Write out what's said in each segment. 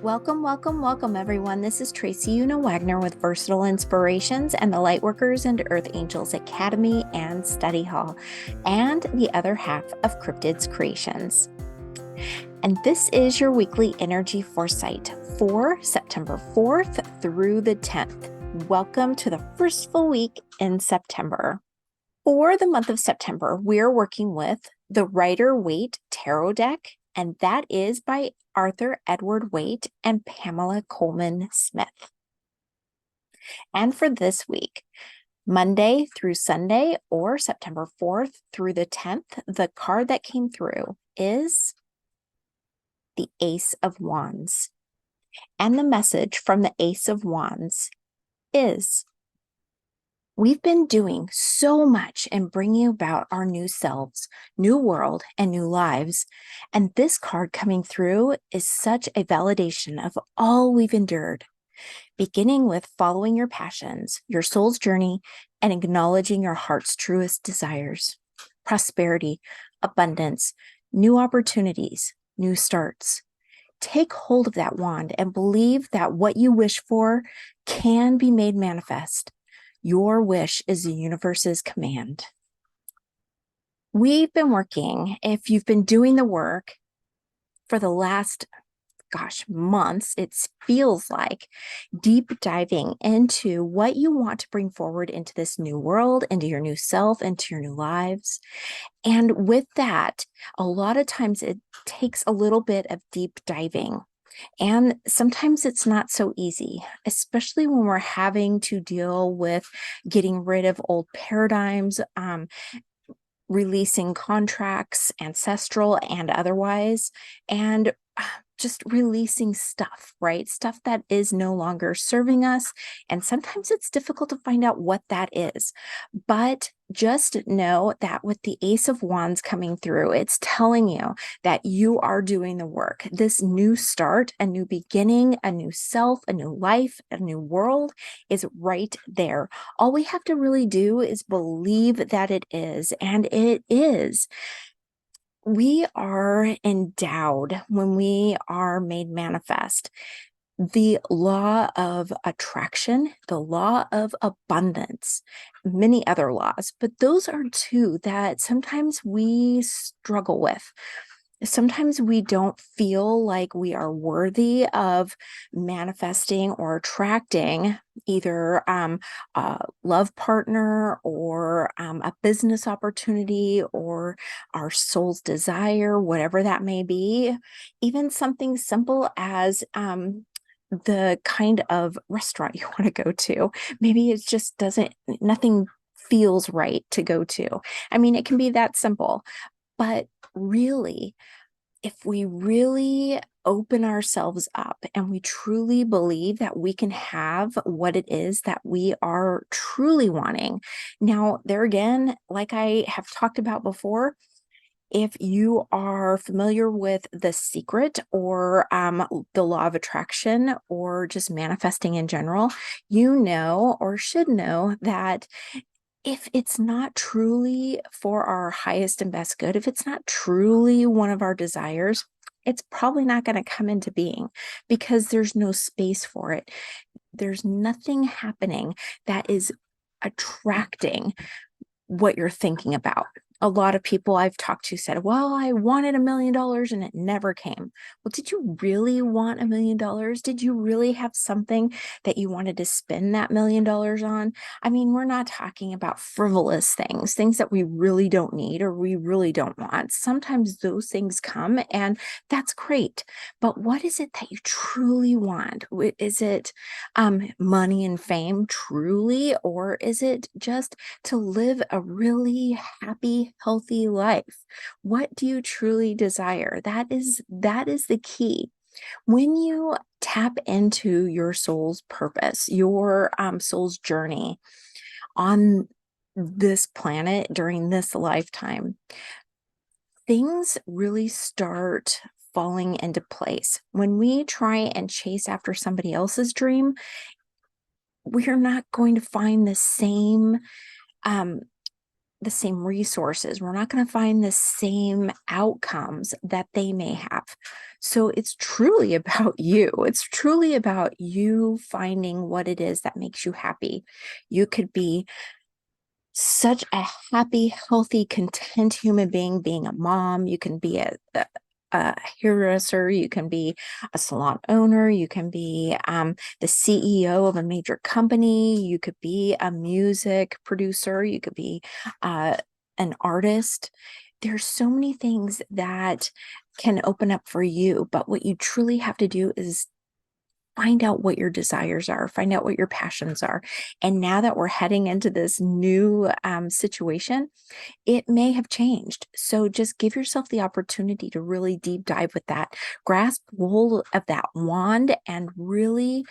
Welcome, welcome, welcome, everyone. This is Tracy Una Wagner with Versatile Inspirations and the Lightworkers and Earth Angels Academy and Study Hall, and the other half of Cryptids Creations. And this is your weekly energy foresight for September 4th through the 10th. Welcome to the first full week in September. For the month of September, we're working with the Rider-Waite Tarot deck, and that is by Arthur Edward Waite and Pamela Coleman Smith. And for this week, Monday through Sunday, or September 4th through the 10th, the card that came through is the Ace of Wands. And the message from the Ace of Wands is: we've been doing so much in bringing about our new selves, new world, and new lives. And this card coming through is such a validation of all we've endured, beginning with following your passions, your soul's journey, and acknowledging your heart's truest desires. Prosperity, abundance, new opportunities, new starts. Take hold of that wand and believe that what you wish for can be made manifest. Your wish is the universe's command. We've been working, if you've been doing the work for the last, months, it feels like, deep diving into what you want to bring forward into this new world, into your new self, into your new lives. And with that, a lot of times it takes a little bit of deep diving. And sometimes it's not so easy, especially when we're having to deal with getting rid of old paradigms, releasing contracts, ancestral and otherwise, and just releasing stuff, right? Stuff that is no longer serving us. And sometimes it's difficult to find out what that is. But just know that with the Ace of Wands coming through, it's telling you that you are doing the work. This new start, a new beginning, a new self, a new life, a new world is right there. All we have to really do is believe that it is, and it is. We are endowed when we are made manifest. The law of attraction, the law of abundance, many other laws, but those are two that sometimes we struggle with. Sometimes we don't feel like we are worthy of manifesting or attracting either a love partner or a business opportunity or our soul's desire, whatever that may be. Even something simple as the kind of restaurant you want to go to. Maybe it just nothing feels right to go to. I mean, it can be that simple. But really, if we really open ourselves up and we truly believe that we can have what it is that we are truly wanting. Now, there again, like I have talked about before, if you are familiar with The Secret or the law of attraction or just manifesting in general, you know or should know that if it's not truly for our highest and best good, if it's not truly one of our desires, it's probably not going to come into being because there's no space for it. There's nothing happening that is attracting what you're thinking about. A lot of people I've talked to said, well, I wanted $1 million and it never came. Well, did you really want $1 million? Did you really have something that you wanted to spend that $1 million on? I mean, we're not talking about frivolous things that we really don't need or we really don't want. Sometimes those things come and that's great. But what is it that you truly want? Is it money and fame truly, or is it just to live a really happy, healthy life? What do you truly desire? That is the key. When you tap into your soul's purpose, your soul's journey on this planet during this lifetime, things really start falling into place. When we try and chase after somebody else's dream, we're not going to find the the same resources. We're not going to find the same outcomes that they may have. So it's truly about you. It's truly about you finding what it is that makes you happy. You could be such a happy, healthy, content human being a mom. You can be a hairdresser, you can be a salon owner, you can be the CEO of a major company, you could be a music producer, you could be an artist. There's so many things that can open up for you, but what you truly have to do is find out what your desires are, find out what your passions are. And now that we're heading into this new situation, it may have changed. So just give yourself the opportunity to really deep dive with that, grasp hold of that wand and really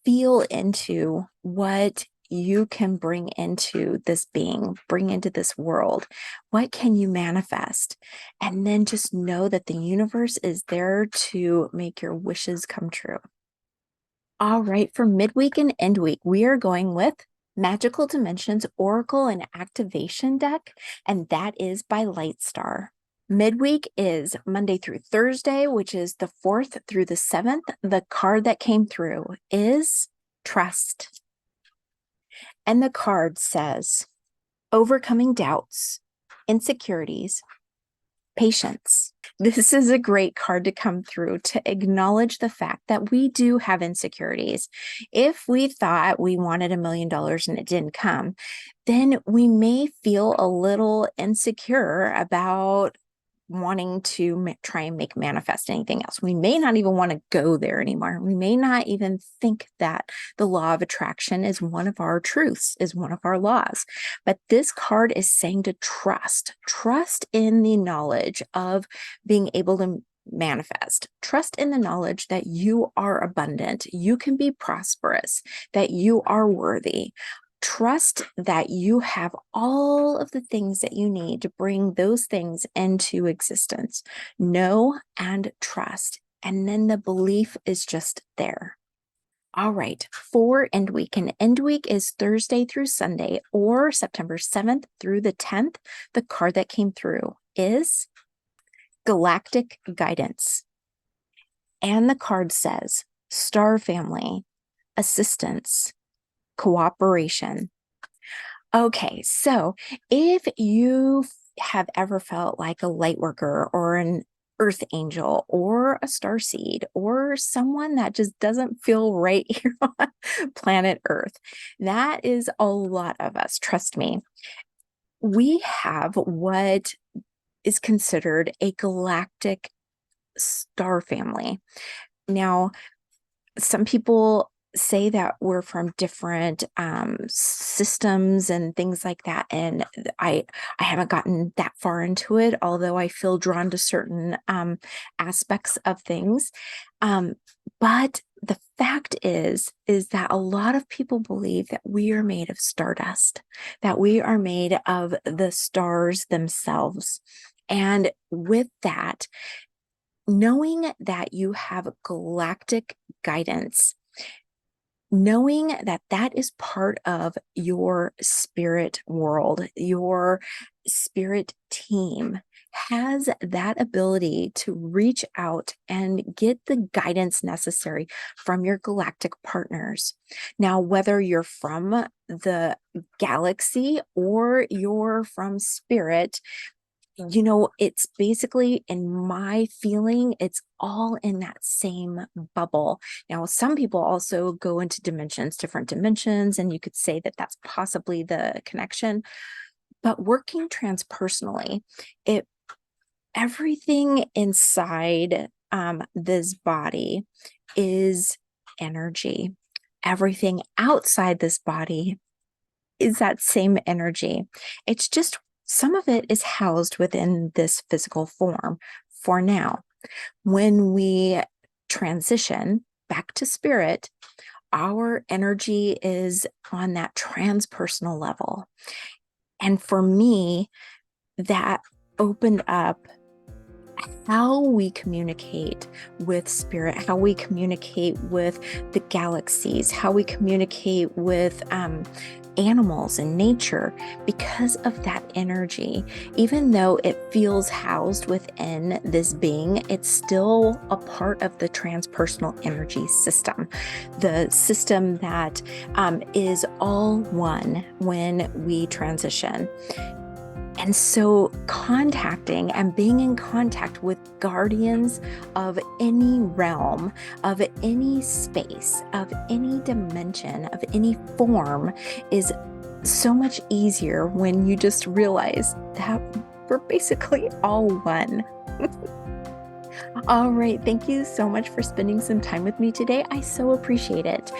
feel into what you can bring into this being, bring into this world. What can you manifest? And then just know that the universe is there to make your wishes come true. All right, for midweek and end week, we are going with Magical Dimensions Oracle and Activation Deck, and that is by Lightstar. Midweek is Monday through Thursday, which is the 4th through the 7th. The card that came through is Trust. And the card says, overcoming doubts, insecurities, patience. This is a great card to come through to acknowledge the fact that we do have insecurities. If we thought we wanted $1 million and it didn't come, then we may feel a little insecure about wanting to try and make manifest anything else. We may not even want to go there anymore. We may not even think that the law of attraction is one of our truths, is one of our laws. But this card is saying to trust in the knowledge of being able to manifest, trust in the knowledge that you are abundant, you can be prosperous, that you are worthy. Trust that you have all of the things that you need to bring those things into existence. Know and trust. And then the belief is just there. All right, for end week. And end week is Thursday through Sunday or September 7th through the 10th. The card that came through is Galactic Guidance. And the card says Star Family, Assistance, Cooperation. Okay, so if you have ever felt like a light worker or an earth angel or a star seed or someone that just doesn't feel right here on planet Earth, that is a lot of us, trust me. We have what is considered a galactic star family. Now, some people say that we're from different systems and things like that, and I haven't gotten that far into it, although I feel drawn to certain aspects of things. But the fact is that a lot of people believe that we are made of stardust, that we are made of the stars themselves. And with that, knowing that you have galactic guidance, knowing that that is part of your spirit world, your spirit team has that ability to reach out and get the guidance necessary from your galactic partners. Now, whether you're from the galaxy or you're from spirit, it's basically, in my feeling, it's all in that same bubble. Now, some people also go into different dimensions, and you could say that that's possibly the connection. But working transpersonally, everything inside this body is energy. Everything outside this body is that same energy. It's just some of it is housed within this physical form for now. When we transition back to spirit, our energy is on that transpersonal level. And for me, that opened up how we communicate with spirit, how we communicate with the galaxies, how we communicate with animals and nature because of that energy. Even though it feels housed within this being, it's still a part of the transpersonal energy system, the system that is all one when we transition. And so contacting and being in contact with guardians of any realm, of any space, of any dimension, of any form is so much easier when you just realize that we're basically all one. All right. Thank you so much for spending some time with me today. I so appreciate it.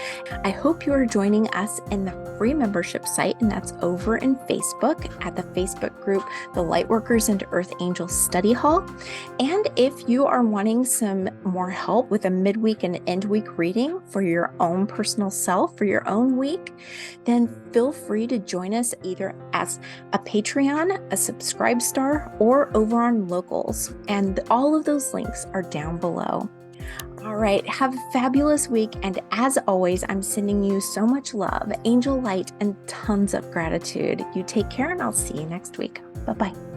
I hope you are joining us in the free membership site, and that's over in Facebook at the Facebook group, the Lightworkers and Earth Angels Study Hall. And if you are wanting some more help with a midweek and end week reading for your own personal self, for your own week, then feel free to join us either as a Patreon, a Subscribe Star, or over on Locals. And all of those links are down below. All right, have a fabulous week. And as always, I'm sending you so much love, angel light, and tons of gratitude. You take care, and I'll see you next week. Bye-bye.